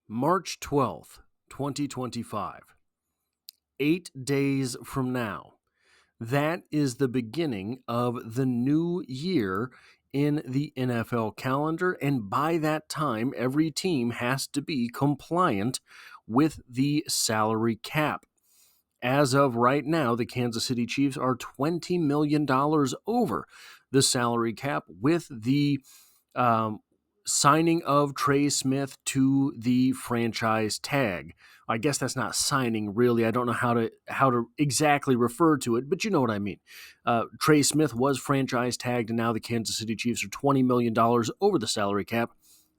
March 12th, 2025. 8 days from now. That is the beginning of the new year in the NFL calendar, and by that time, every team has to be compliant with the salary cap. As of right now, the Kansas City Chiefs are $20 million over the salary cap with the signing of Trey Smith to the franchise tag. I guess that's not signing, really. I don't know how to exactly refer to it, but you know what I mean. Trey Smith was franchise tagged, and now the Kansas City Chiefs are $20 million over the salary cap,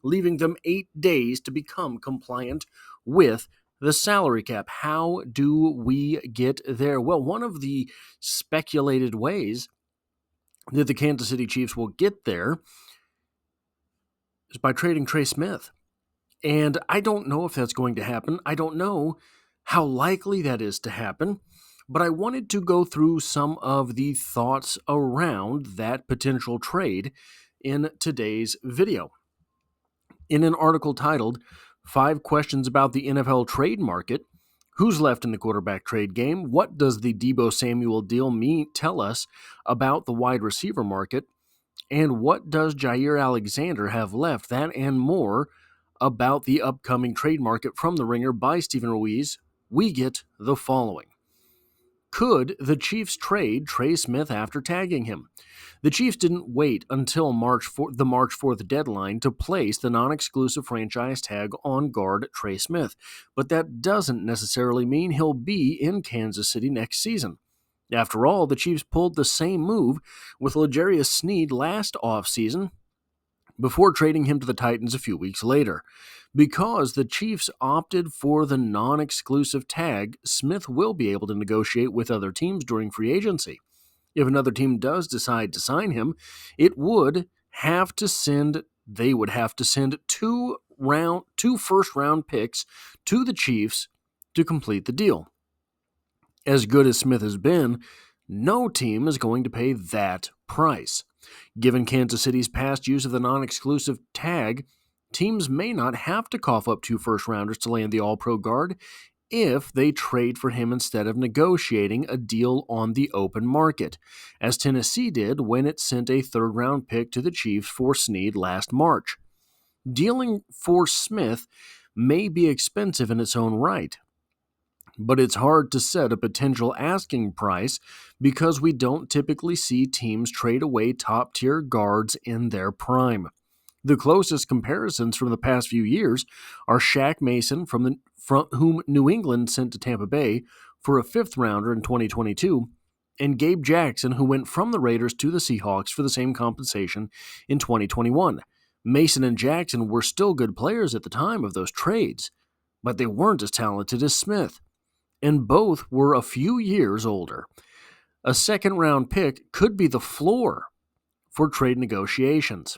leaving them 8 days to become compliant with the salary cap. How do we get there? Well, one of the speculated ways that the Kansas City Chiefs will get there is by trading Trey Smith. And I don't know if that's going to happen. I don't know how likely that is to happen. But I wanted to go through some of the thoughts around that potential trade in today's video. In an article titled 5 Questions About the NFL Trade Market, Who's Left in the Quarterback Trade Game? What does the Deebo Samuel deal tell us about the wide receiver market? And what does Jair Alexander have left? That and more about the upcoming trade market from The Ringer by Stephen Ruiz. We get the following. Could the Chiefs trade Trey Smith after tagging him? The Chiefs didn't wait until the March 4th deadline to place the non-exclusive franchise tag on guard Trey Smith, but that doesn't necessarily mean he'll be in Kansas City next season. After all, the Chiefs pulled the same move with L'Jarius Sneed last offseason before trading him to the Titans a few weeks later. Because the Chiefs opted for the non-exclusive tag, Smith will be able to negotiate with other teams during free agency. If another team does decide to sign him, they would have to send 2 first-round picks to the Chiefs to complete the deal. As good as Smith has been, no team is going to pay that price. Given Kansas City's past use of the non-exclusive tag, teams may not have to cough up 2 first-rounders to land the All-Pro guard if they trade for him instead of negotiating a deal on the open market, as Tennessee did when it sent a 3rd-round pick to the Chiefs for Sneed last March. Dealing for Smith may be expensive in its own right, but it's hard to set a potential asking price because we don't typically see teams trade away top-tier guards in their prime. The closest comparisons from the past few years are Shaq Mason, from whom New England sent to Tampa Bay for a 5th-rounder in 2022, and Gabe Jackson, who went from the Raiders to the Seahawks for the same compensation in 2021. Mason and Jackson were still good players at the time of those trades, but they weren't as talented as Smith, and both were a few years older. A 2nd-round pick could be the floor for trade negotiations.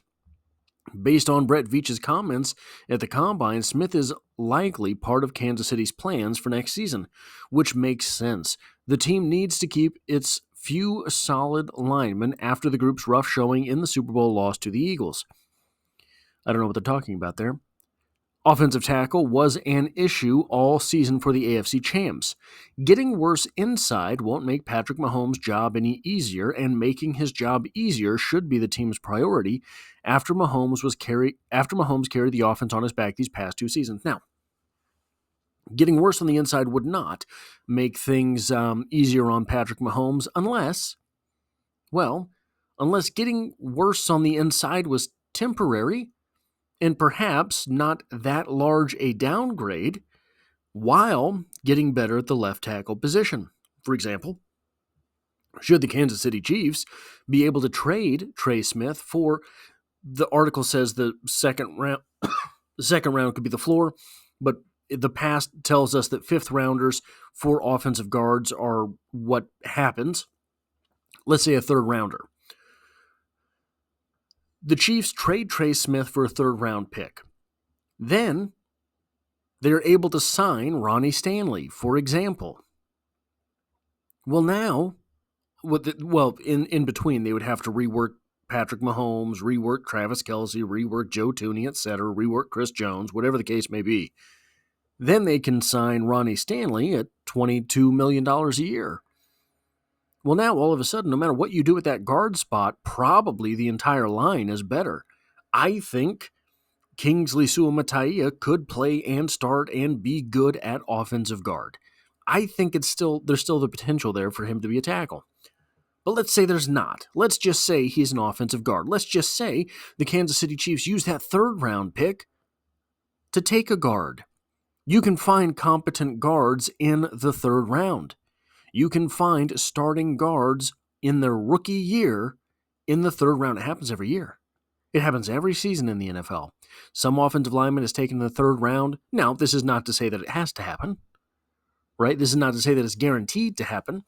Based on Brett Veach's comments at the Combine, Smith is likely part of Kansas City's plans for next season, which makes sense. The team needs to keep its few solid linemen after the group's rough showing in the Super Bowl loss to the Eagles. I don't know what they're talking about there. Offensive tackle was an issue all season for the AFC champs. Getting worse inside won't make Patrick Mahomes' job any easier, and making his job easier should be the team's priority after Mahomes carried the offense on his back these past 2 seasons. Now, getting worse on the inside would not make things easier on Patrick Mahomes unless getting worse on the inside was temporary and perhaps not that large a downgrade, while getting better at the left tackle position. For example, should the Kansas City Chiefs be able to trade Trey Smith for, the article says the 2nd round, the 2nd round could be the floor, but the past tells us that 5th-rounders for offensive guards are what happens. Let's say a 3rd-rounder. The Chiefs trade Trey Smith for a 3rd-round pick. Then, they're able to sign Ronnie Stanley, for example. Well, now, in between, they would have to rework Patrick Mahomes, rework Travis Kelce, rework Joe Thuney, etc., rework Chris Jones, whatever the case may be. then they can sign Ronnie Stanley at $22 million a year. Well, now all of a sudden, no matter what you do at that guard spot, probably the entire line is better. I think Kingsley Suamataia could play and start and be good at offensive guard. I think there's still the potential there for him to be a tackle. But let's say there's not. Let's just say he's an offensive guard. Let's just say the Kansas City Chiefs use that third-round pick to take a guard. You can find competent guards in the third round. You can find starting guards in their rookie year in the third round. It happens every year. It happens every season in the NFL. Some offensive lineman is taken in the third round. Now, this is not to say that it has to happen, right? This is not to say that it's guaranteed to happen.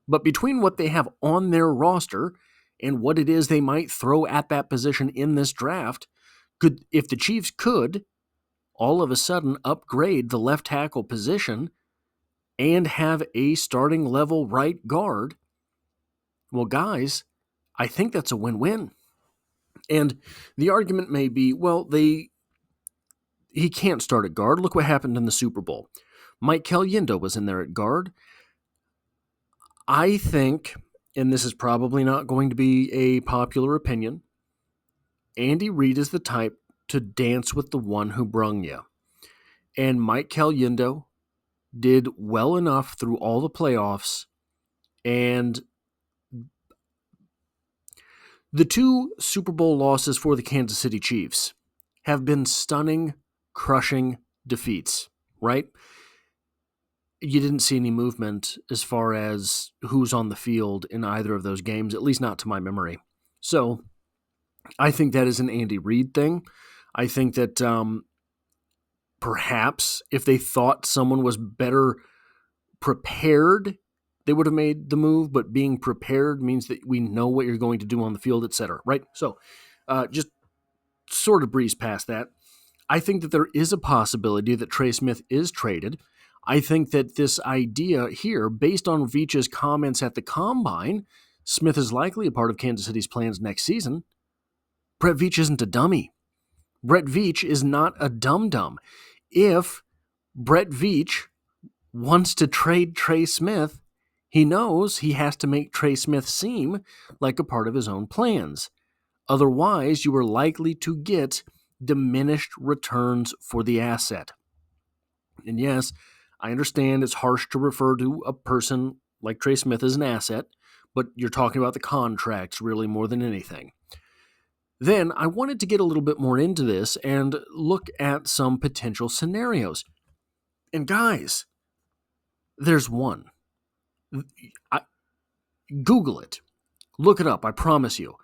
But between what they have on their roster and what it is they might throw at that position in this draft, if the Chiefs could all of a sudden upgrade the left tackle position and have a starting level right guard, well, guys, I think that's a win-win. And the argument may be, well, he can't start at guard. Look what happened in the Super Bowl. Mike Keough was in there at guard. I think, and this is probably not going to be a popular opinion, Andy Reid is the type to dance with the one who brung you. And Mike Keough did well enough through all the playoffs, and the two Super Bowl losses for the Kansas City Chiefs have been stunning, crushing defeats, right? You didn't see any movement as far as who's on the field in either of those games, at least not to my memory. So I think that is an Andy Reid thing. I think that perhaps if they thought someone was better prepared, they would have made the move, but being prepared means that we know what you're going to do on the field, etc., right? So just sort of breeze past that. I think that there is a possibility that Trey Smith is traded. I think that this idea here, based on Veach's comments at the Combine, Smith is likely a part of Kansas City's plans next season. Brett Veach isn't a dummy. Brett Veach is not a dum-dum. If Brett Veach wants to trade Trey Smith, he knows he has to make Trey Smith seem like a part of his own plans. Otherwise, you are likely to get diminished returns for the asset. And yes, I understand it's harsh to refer to a person like Trey Smith as an asset, but you're talking about the contracts really more than anything. Then I wanted to get a little bit more into this and look at some potential scenarios. And guys, there's one. Google it. Look it up, I promise you.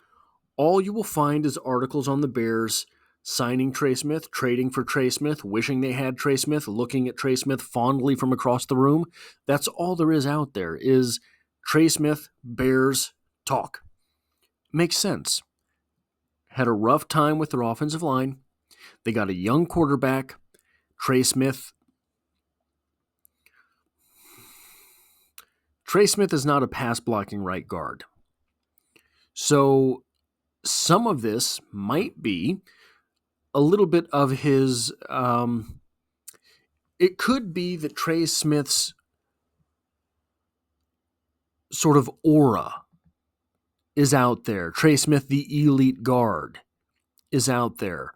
All you will find is articles on the Bears signing Trey Smith, trading for Trey Smith, wishing they had Trey Smith, looking at Trey Smith fondly from across the room. That's all there is out there, is Trey Smith, Bears talk. Makes sense. Had a rough time with their offensive line. They got a young quarterback. Trey Smith is not a pass-blocking right guard. So some of this might be a little bit of his... it could be that Trey Smith's sort of aura is out there. Trey Smith, the elite guard, is out there,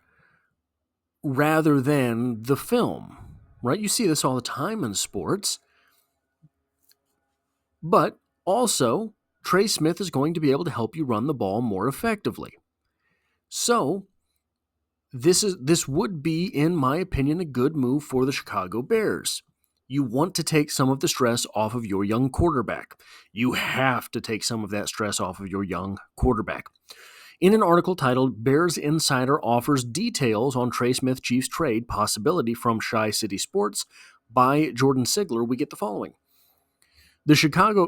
rather than the film, right? You see this all the time in sports. But also, Trey Smith is going to be able to help you run the ball more effectively. So, this would be, in my opinion, a good move for the Chicago Bears. You want to take some of the stress off of your young quarterback. You have to take some of that stress off of your young quarterback. In an article titled Bears Insider Offers Details on Trey Smith Chiefs Trade Possibility from Shy City Sports by Jordan Sigler, we get the following.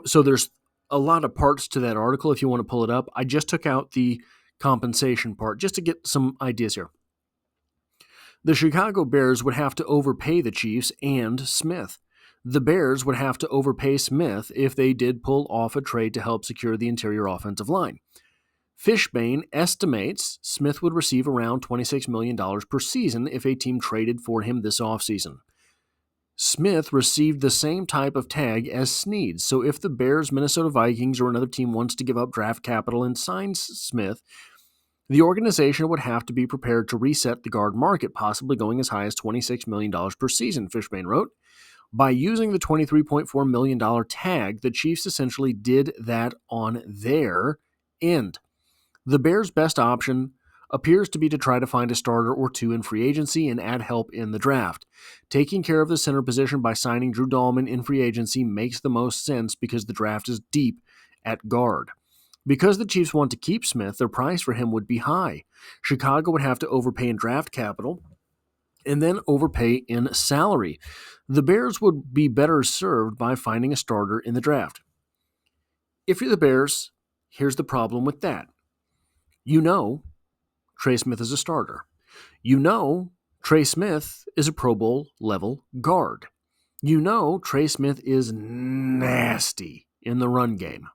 So there's a lot of parts to that article if you want to pull it up. I just took out the compensation part just to get some ideas here. The Chicago Bears would have to overpay the Chiefs and Smith. The Bears would have to overpay Smith if they did pull off a trade to help secure the interior offensive line. Fishbane estimates Smith would receive around $26 million per season if a team traded for him this offseason. Smith received the same type of tag as Snead. So if the Bears, Minnesota Vikings, or another team wants to give up draft capital and sign Smith, the organization would have to be prepared to reset the guard market, possibly going as high as $26 million per season, Fishbane wrote. By using the $23.4 million tag, the Chiefs essentially did that on their end. The Bears' best option appears to be to try to find a starter or two in free agency and add help in the draft. Taking care of the center position by signing Drew Dalman in free agency makes the most sense because the draft is deep at guard. Because the Chiefs want to keep Smith, their price for him would be high. Chicago would have to overpay in draft capital and then overpay in salary. The Bears would be better served by finding a starter in the draft. If you're the Bears, here's the problem with that. You know Trey Smith is a starter. You know Trey Smith is a Pro Bowl level guard. You know Trey Smith is nasty in the run game.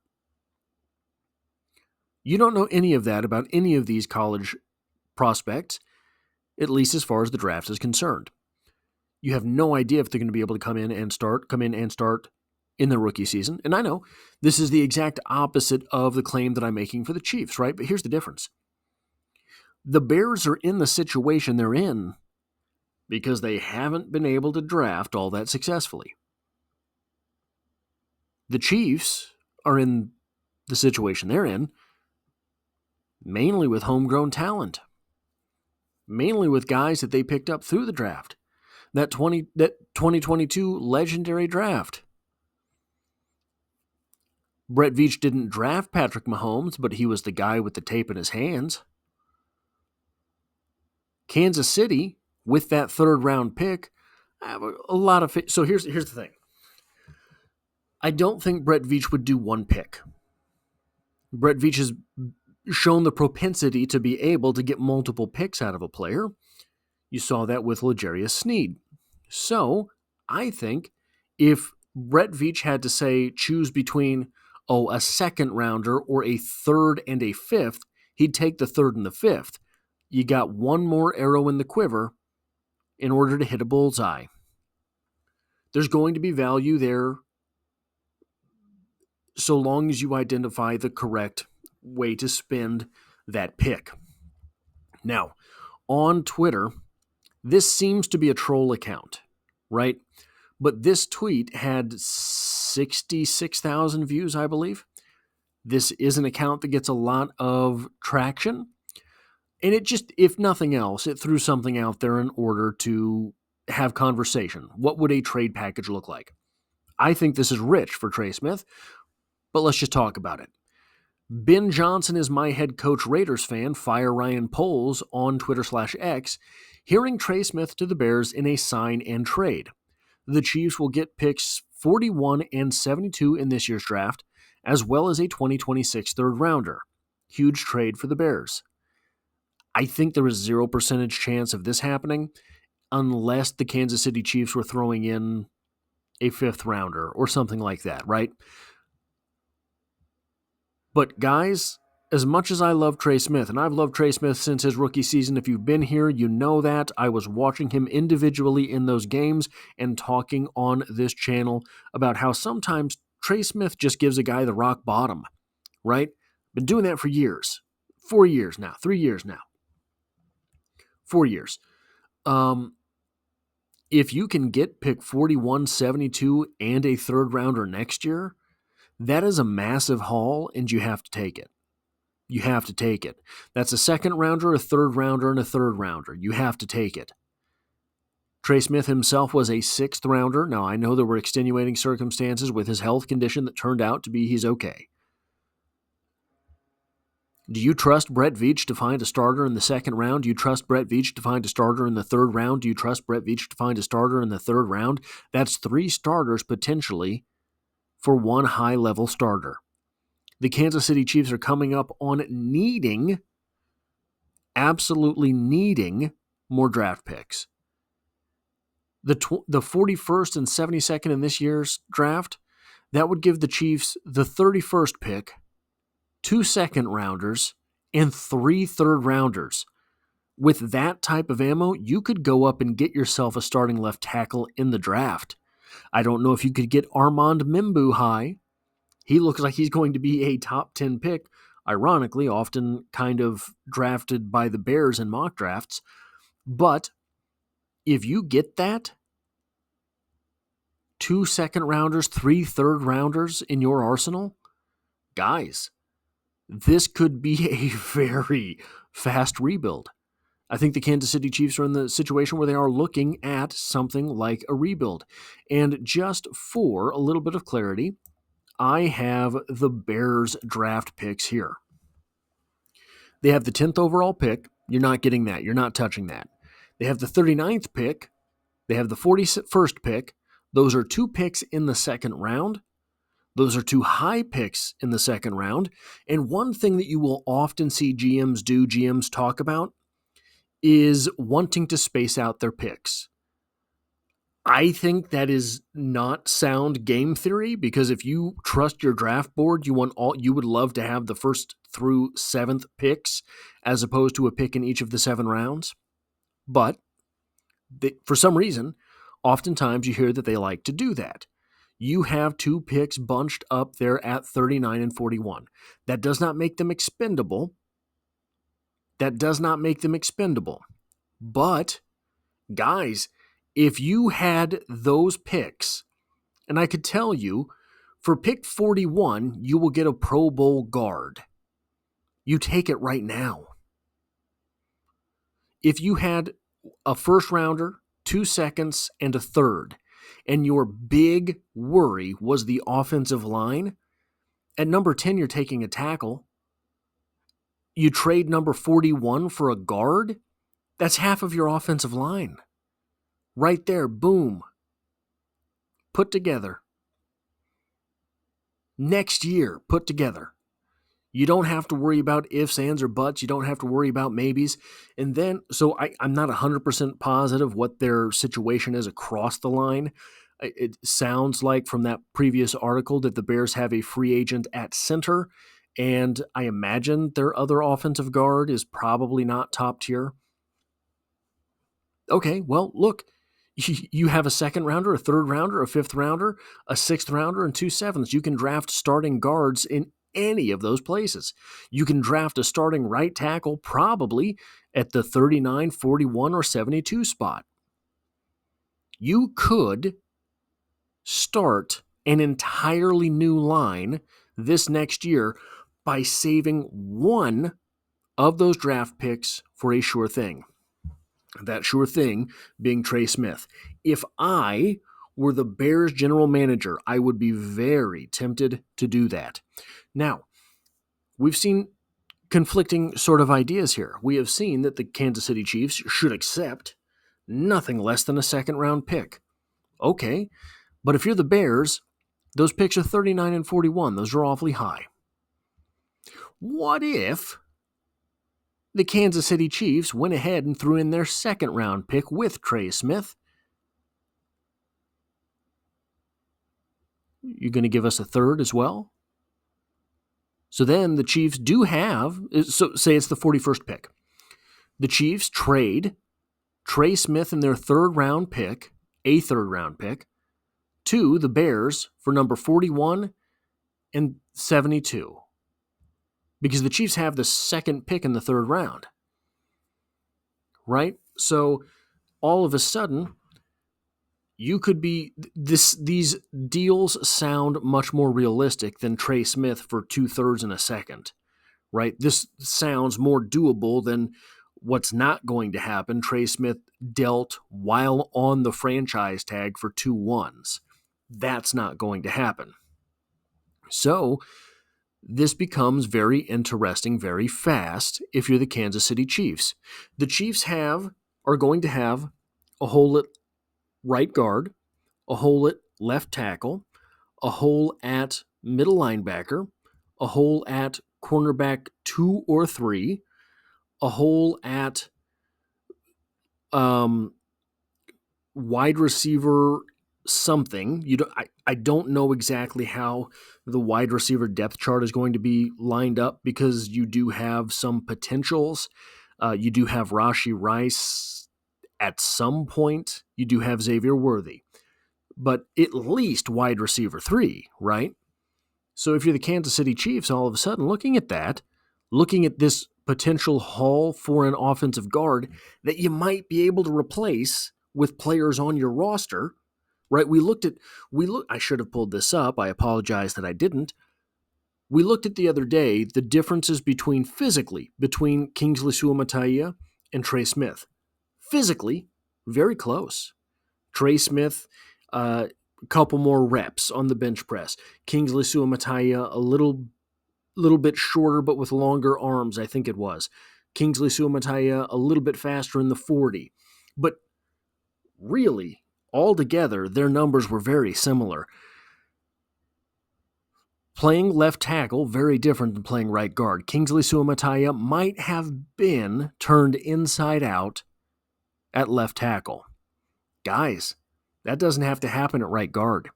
You don't know any of that about any of these college prospects, at least as far as the draft is concerned. You have no idea if they're going to be able to come in and start in the rookie season. And I know this is the exact opposite of the claim that I'm making for the Chiefs, right? But here's the difference. The Bears are in the situation they're in because they haven't been able to draft all that successfully. The Chiefs are in the situation they're in mainly with homegrown talent, mainly with guys that they picked up through the draft, that 2022 legendary draft. Brett Veach didn't draft Patrick Mahomes, but he was the guy with the tape in his hands. Kansas City, with that third-round pick, have a lot of... So here's the thing. I don't think Brett Veach would do one pick. Brett Veach has shown the propensity to be able to get multiple picks out of a player. You saw that with L'Jarius Sneed. So I think if Brett Veach had to say choose between a second-rounder or a third and a fifth, he'd take the third and the fifth. You got one more arrow in the quiver in order to hit a bullseye. There's going to be value there so long as you identify the correct way to spend that pick. Now, on Twitter, this seems to be a troll account, right? But this tweet had 66,000 views, I believe. This is an account that gets a lot of traction. And it just, if nothing else, it threw something out there in order to have conversation. What would a trade package look like? I think this is rich for Trey Smith, but let's just talk about it. Ben Johnson is my head coach Raiders fan, Fire Ryan Poles on Twitter/X, hearing Trey Smith to the Bears in a sign and trade. The Chiefs will get picks 41 and 72 in this year's draft, as well as a 2026 third-rounder. Huge trade for the Bears. I think there is 0% chance of this happening unless the Kansas City Chiefs were throwing in a fifth-rounder or something like that, right? But guys, as much as I love Trey Smith, and I've loved Trey Smith since his rookie season, if you've been here, you know that. I was watching him individually in those games and talking on this channel about how sometimes Trey Smith just gives a guy the rock bottom, right? Been doing that for years. 4 years now. 3 years now. 4 years. If you can get pick 41, 72, and a third rounder next year, that is a massive haul, and you have to take it. You have to take it. That's a second rounder, a third rounder, and a third rounder. You have to take it. Trey Smith himself was a sixth rounder. Now, I know there were extenuating circumstances with his health condition that turned out to be he's okay. Do you trust Brett Veach to find a starter in the second round? Do you trust Brett Veach to find a starter in the third round? Do you trust Brett Veach to find a starter in the third round? That's 3 starters potentially for one high-level starter. The Kansas City Chiefs are coming up on absolutely needing more draft picks. The 41st and 72nd in this year's draft, that would give the Chiefs the 31st pick, 2 second-rounders, and 3 third-rounders. with that type of ammo, you could go up and get yourself a starting left tackle in the draft. I don't know if you could get Armand Mimbu high. He looks like he's going to be a top 10 pick, ironically, often kind of drafted by the Bears in mock drafts. But if you get that, 2 second-rounders, 3 third-rounders in your arsenal, guys, this could be a very fast rebuild. I think the Kansas City Chiefs are in the situation where they are looking at something like a rebuild. And just for a little bit of clarity, I have the Bears draft picks here. They have the 10th overall pick. You're not getting that. You're not touching that. They have the 39th pick. They have the 41st pick. Those are 2 picks in the second round. Those are 2 high picks in the second round. And one thing that you will often see GMs talk about, is wanting to space out their picks. I think that is not sound game theory, because if you trust your draft board, you would love to have the 1st through 7th picks as opposed to a pick in each of the 7 rounds. But for some reason, oftentimes you hear that they like to do that. You have 2 picks bunched up there at 39 and 41. That does not make them expendable. But, guys, if you had those picks, and I could tell you, for pick 41, you will get a Pro Bowl guard. You take it right now. If you had a first rounder, 2 seconds, and a third, and your big worry was the offensive line, at number 10, you're taking a tackle. You trade number 41 for a guard, that's half of your offensive line. Right there, boom. Put together. Next year, put together. You don't have to worry about ifs, ands, or buts. You don't have to worry about maybes. And then, so I'm not 100% positive what their situation is across the line. It sounds like from that previous article that the Bears have a free agent at center, and I imagine their other offensive guard is probably not top tier. Okay, well, look, you have a second rounder, a third rounder, a fifth rounder, a sixth rounder, and 2 sevenths. You can draft starting guards in any of those places. You can draft a starting right tackle probably at the 39, 41, or 72 spot. You could start an entirely new line this next year by saving one of those draft picks for a sure thing. That sure thing being Trey Smith. If I were the Bears general manager, I would be very tempted to do that. Now, we've seen conflicting sort of ideas here. We have seen that the Kansas City Chiefs should accept nothing less than a second-round pick. Okay, but if you're the Bears, those picks are 39 and 41. Those are awfully high. What if the Kansas City Chiefs went ahead and threw in their second-round pick with Trey Smith? You're going to give us a third as well? So then the Chiefs do have, so say it's the 41st pick. The Chiefs trade Trey Smith and their third-round pick, a third-round pick, to the Bears for number 41 and 72. Because the Chiefs have the second pick in the third round. Right? So all of a sudden, you could be these deals sound much more realistic than Trey Smith for 2/3 and a second, right? This sounds more doable than what's not going to happen. Trey Smith dealt while on the franchise tag for 2 1s. That's not going to happen. So this becomes very interesting very fast if you're the Kansas City Chiefs. The Chiefs are going to have a hole at right guard, a hole at left tackle, a hole at middle linebacker, a hole at cornerback 2 or 3, a hole at wide receiver something. I don't know exactly how the wide receiver depth chart is going to be lined up because you do have some potentials. You do have Rashee Rice at some point. You do have Xavier Worthy. But at least wide receiver 3, right? So if you're the Kansas City Chiefs, all of a sudden looking at this potential haul for an offensive guard that you might be able to replace with players on your roster, right? I should have pulled this up. I apologize that I didn't. We looked at the other day the differences physically between Kingsley Suamataia and Trey Smith. Physically, very close. Trey Smith, a couple more reps on the bench press. Kingsley Suamataia, a little bit shorter but with longer arms, I think it was. Kingsley Suamataia, a little bit faster in the 40. But really, altogether, their numbers were very similar. Playing left tackle, very different than playing right guard. Kingsley Suamataia might have been turned inside out at left tackle. Guys, that doesn't have to happen at right guard.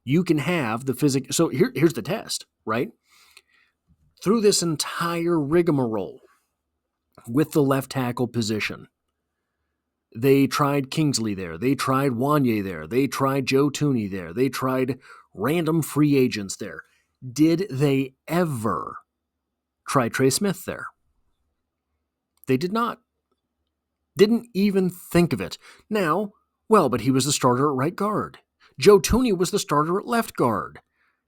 You can have the physical. So here's the test, right? Through this entire rigmarole with the left tackle position, they tried Kingsley there. They tried Wanye there. They tried Joe Thuney there. They tried random free agents there. Did they ever try Trey Smith there? They did not. Didn't even think of it. Now, but he was the starter at right guard. Joe Thuney was the starter at left guard,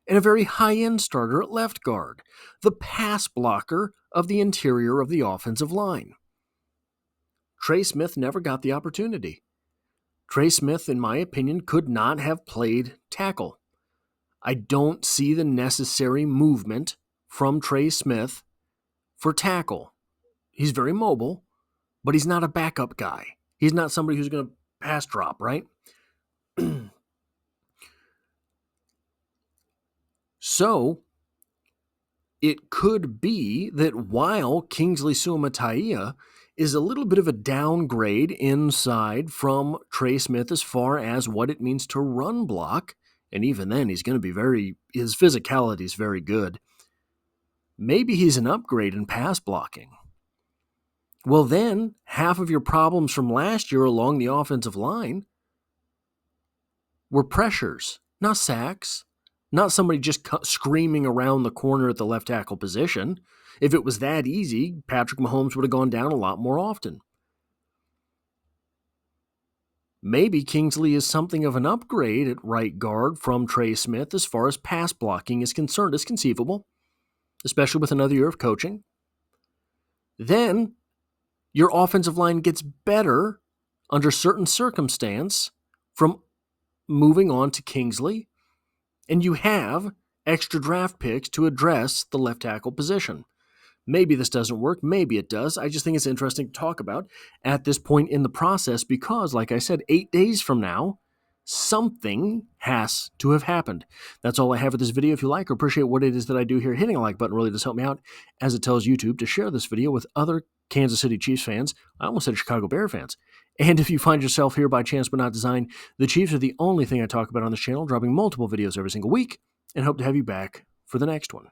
and a very high-end starter at left guard, the pass blocker of the interior of the offensive line. Trey Smith never got the opportunity. Trey Smith, in my opinion, could not have played tackle. I don't see the necessary movement from Trey Smith for tackle. He's very mobile, but he's not a backup guy. He's not somebody who's going to pass drop, right? So, it could be that while Kingsley Suamataia is a little bit of a downgrade inside from Trey Smith as far as what it means to run block, and even then he's going to be his physicality is very good. Maybe he's an upgrade in pass blocking. Well, then half of your problems from last year along the offensive line were pressures, not sacks. Not somebody just screaming around the corner at the left tackle position. If it was that easy, Patrick Mahomes would have gone down a lot more often. Maybe Kingsley is something of an upgrade at right guard from Trey Smith as far as pass blocking is concerned. It's conceivable, especially with another year of coaching. Then your offensive line gets better under certain circumstance from moving on to Kingsley. And you have extra draft picks to address the left tackle position. Maybe this doesn't work. Maybe it does. I just think it's interesting to talk about at this point in the process because, like I said, 8 days from now, something has to have happened. That's all I have for this video. If you like or appreciate what it is that I do here, hitting a like button really does help me out, as it tells YouTube to share this video with other Kansas City Chiefs fans. I almost said Chicago Bear fans. And if you find yourself here by chance but not design, the Chiefs are the only thing I talk about on this channel, dropping multiple videos every single week, and hope to have you back for the next one.